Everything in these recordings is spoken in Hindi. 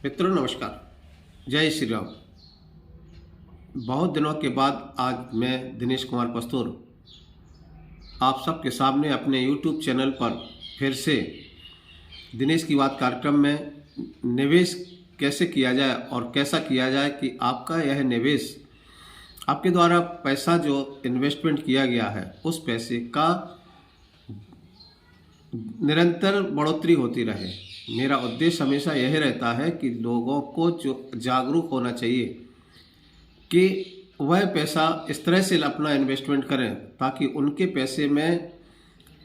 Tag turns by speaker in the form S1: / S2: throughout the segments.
S1: मित्रों नमस्कार। जय श्री राम। बहुत दिनों के बाद आज मैं दिनेश कुमार पस्तूर आप सबके सामने अपने YouTube चैनल पर फिर से दिनेश की बात कार्यक्रम में निवेश कैसे किया जाए और कैसा किया जाए कि आपका यह निवेश आपके द्वारा पैसा जो इन्वेस्टमेंट किया गया है उस पैसे का निरंतर बढ़ोतरी होती रहे। मेरा उद्देश्य हमेशा यही रहता है कि लोगों को जो जागरूक होना चाहिए कि वह पैसा इस तरह से अपना इन्वेस्टमेंट करें ताकि उनके पैसे में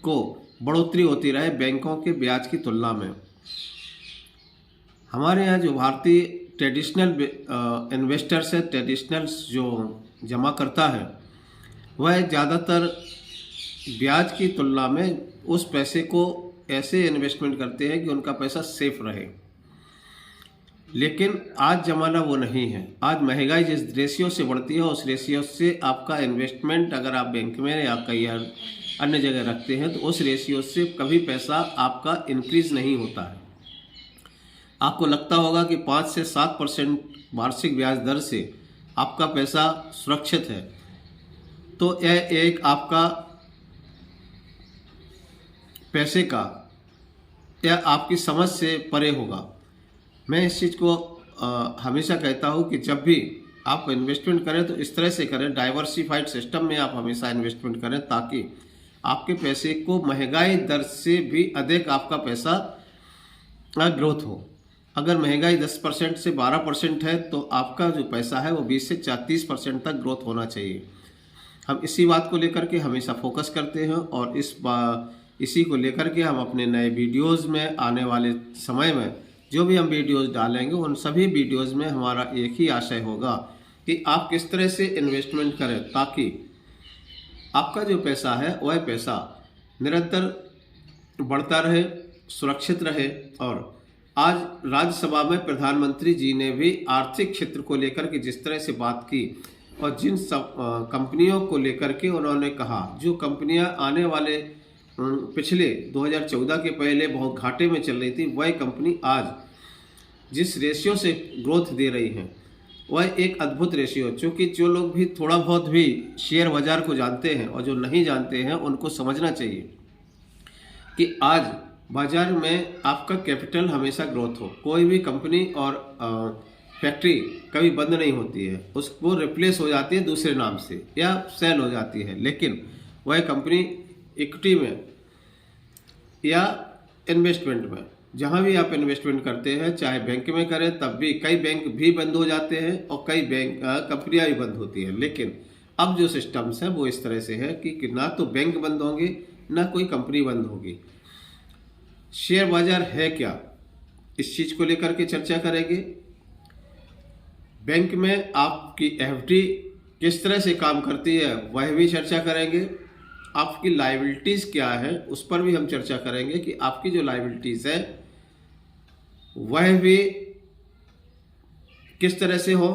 S1: को बढ़ोतरी होती रहे बैंकों के ब्याज की तुलना में। हमारे यहाँ जो भारतीय ट्रेडिशनल इन्वेस्टर्स है, ट्रेडिशनल जो जमा करता है, वह ज़्यादातर ब्याज की तुलना में उस पैसे को ऐसे इन्वेस्टमेंट करते हैं कि उनका पैसा सेफ रहे। लेकिन आज ज़माना वो नहीं है। आज महंगाई जिस रेशियो से बढ़ती है उस रेशियो से आपका इन्वेस्टमेंट अगर आप बैंक में या कहीं अन्य जगह रखते हैं तो उस रेशियो से कभी पैसा आपका इंक्रीज नहीं होता है। आपको लगता होगा कि 5 से 7% वार्षिक ब्याज दर से आपका पैसा सुरक्षित है, तो यह एक आपका पैसे का या आपकी समझ से परे होगा। मैं इस चीज़ को हमेशा कहता हूँ कि जब भी आप इन्वेस्टमेंट करें तो इस तरह से करें, डाइवर्सिफाइड सिस्टम में आप हमेशा इन्वेस्टमेंट करें ताकि आपके पैसे को महंगाई दर से भी अधिक आपका पैसा ग्रोथ हो। अगर महंगाई 10% से 12% है तो आपका जो पैसा है वो 20 से 30% तक ग्रोथ होना चाहिए। हम इसी बात को लेकर के हमेशा फोकस करते हैं और इसी को लेकर के हम अपने नए वीडियोस में आने वाले समय में जो भी हम वीडियोस डालेंगे उन सभी वीडियोस में हमारा एक ही आशय होगा कि आप किस तरह से इन्वेस्टमेंट करें ताकि आपका जो पैसा है वह पैसा निरंतर बढ़ता रहे, सुरक्षित रहे। और आज राज्यसभा में प्रधानमंत्री जी ने भी आर्थिक क्षेत्र को लेकर के जिस तरह से बात की और जिन सब कंपनियों को लेकर के उन्होंने कहा, जो कंपनियां आने वाले पिछले 2014 के पहले बहुत घाटे में चल रही थी, वह कंपनी आज जिस रेशियो से ग्रोथ दे रही है वह एक अद्भुत रेशियो। चूँकि जो लोग भी थोड़ा बहुत भी शेयर बाजार को जानते हैं और जो नहीं जानते हैं उनको समझना चाहिए कि आज बाजार में आपका कैपिटल हमेशा ग्रोथ हो। कोई भी कंपनी और फैक्ट्री कभी बंद नहीं होती है, उसको रिप्लेस हो जाती है दूसरे नाम से या सेल हो जाती है। लेकिन वह कंपनी इक्विटी में या इन्वेस्टमेंट में जहाँ भी आप इन्वेस्टमेंट करते हैं, चाहे बैंक में करें तब भी कई बैंक भी बंद हो जाते हैं और कई बैंक कंपनियाँ भी बंद होती हैं। लेकिन अब जो सिस्टम्स हैं वो इस तरह से है कि ना तो बैंक बंद होंगे ना कोई कंपनी बंद होगी। शेयर बाजार है क्या, इस चीज़ को लेकर के चर्चा करेंगे। बैंक में आपकी एफडी किस तरह से काम करती है वह भी चर्चा करेंगे। आपकी लायबिलिटीज़ क्या है उस पर भी हम चर्चा करेंगे कि आपकी जो लायबिलिटीज़ है वह भी किस तरह से हो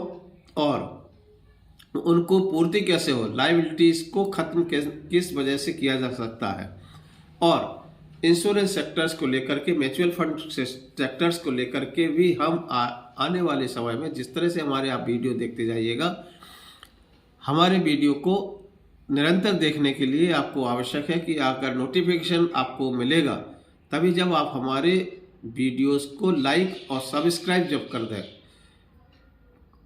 S1: और उनको पूर्ति कैसे हो, लायबिलिटीज़ को ख़त्म किस वजह से किया जा सकता है। और इंश्योरेंस सेक्टर्स को लेकर के, म्यूचुअल फंड सेक्टर्स को लेकर के भी हम आने वाले समय में जिस तरह से हमारे आप वीडियो देखते जाइएगा, हमारे वीडियो को निरंतर देखने के लिए आपको आवश्यक है कि अगर नोटिफिकेशन आपको मिलेगा तभी जब आप हमारे वीडियोस को लाइक और सब्सक्राइब जब कर दें,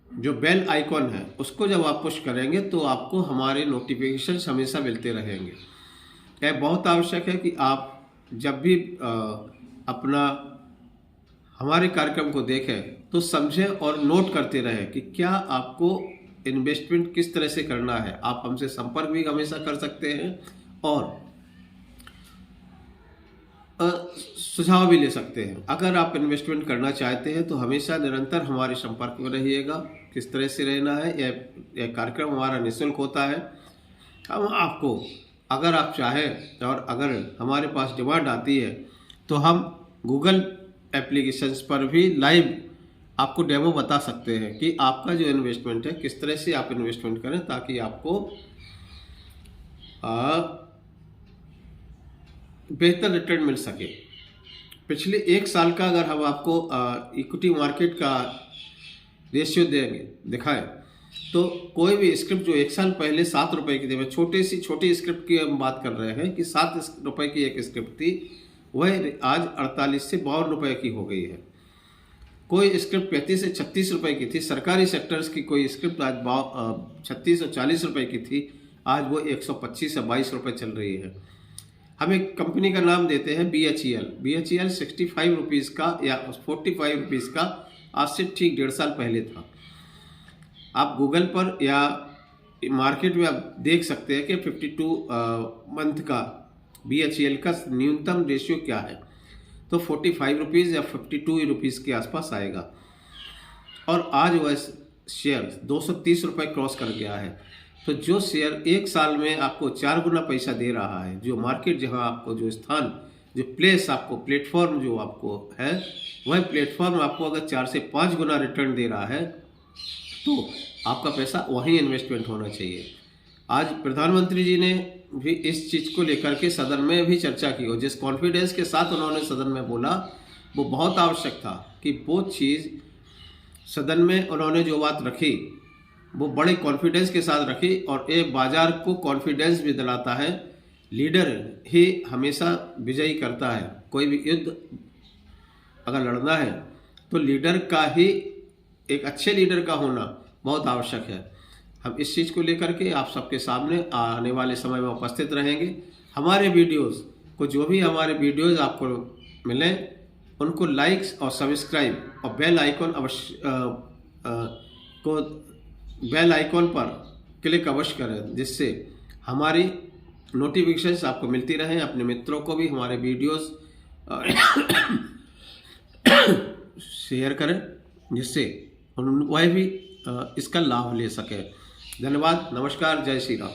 S1: जो बेल आइकॉन है उसको जब आप पुश करेंगे तो आपको हमारे नोटिफिकेशन हमेशा मिलते रहेंगे। यह बहुत आवश्यक है कि आप जब भी अपना हमारे कार्यक्रम को देखें तो समझें और नोट करते रहें कि क्या आपको इन्वेस्टमेंट किस तरह से करना है। आप हमसे संपर्क भी हमेशा कर सकते हैं और सुझाव भी ले सकते हैं। अगर आप इन्वेस्टमेंट करना चाहते हैं तो हमेशा निरंतर हमारे संपर्क में रहिएगा। किस तरह से रहना है, यह कार्यक्रम हमारा निःशुल्क होता है। हम आपको अगर आप चाहें और अगर हमारे पास डिमांड आती है तो हम गूगल एप्लीकेशंस पर भी लाइव आपको डेमो बता सकते हैं कि आपका जो इन्वेस्टमेंट है किस तरह से आप इन्वेस्टमेंट करें ताकि आपको बेहतर रिटर्न मिल सके। पिछले एक साल का अगर हम आपको इक्विटी मार्केट का रेशियो देंगे दिखाएं, तो कोई भी स्क्रिप्ट जो एक साल पहले 7 रुपए की थी, मैं छोटी स्क्रिप्ट की हम बात कर रहे हैं कि 7 रुपए की एक स्क्रिप्ट थी, वह आज 48 से 52 रुपए की हो गई है। कोई स्क्रिप्ट 35 से 36 रुपए की थी, सरकारी सेक्टर्स की कोई स्क्रिप्ट आज 36 और 40 रुपए की थी, आज वो 125 या 22 रुपए चल रही है। हम एक कंपनी का नाम देते हैं BHEL 65 रुपीज़ का या 45 रुपीज़ का आज से ठीक 1.5 साल पहले था। आप गूगल पर या मार्केट में आप देख सकते हैं कि 52 मंथ का BHEL का न्यूनतम रेशियो क्या है, तो 45 रुपीज़ या 52 रुपीज़ के आसपास आएगा। और आज वह शेयर 230 रुपये क्रॉस कर गया है। तो जो शेयर एक साल में आपको 4 गुना पैसा दे रहा है, जो मार्केट जहां आपको जो स्थान जो प्लेस आपको प्लेटफॉर्म जो आपको है, वह प्लेटफॉर्म आपको अगर 4 से 5 गुना रिटर्न दे रहा है, तो आपका पैसा वहीं इन्वेस्टमेंट होना चाहिए। आज प्रधानमंत्री जी ने भी इस चीज़ को लेकर के सदन में भी चर्चा की, और जिस कॉन्फिडेंस के साथ उन्होंने सदन में बोला वो बहुत आवश्यक था कि वो चीज़ सदन में उन्होंने जो बात रखी वो बड़े कॉन्फिडेंस के साथ रखी, और एक बाजार को कॉन्फिडेंस भी दिलाता है। लीडर ही हमेशा विजयी करता है। कोई भी युद्ध अगर लड़ना है तो लीडर का ही, एक अच्छे लीडर का होना बहुत आवश्यक है। हम इस चीज़ को लेकर के आप सबके सामने आने वाले समय में उपस्थित रहेंगे। हमारे वीडियोस को, जो भी हमारे वीडियोस आपको मिले, उनको लाइक्स और सब्सक्राइब और बेल आइकॉन पर क्लिक अवश्य करें, जिससे हमारी नोटिफिकेशंस आपको मिलती रहें। अपने मित्रों को भी हमारे वीडियोस शेयर करें, जिससे वह भी इसका लाभ ले सके। धन्यवाद, नमस्कार, जय श्री राम।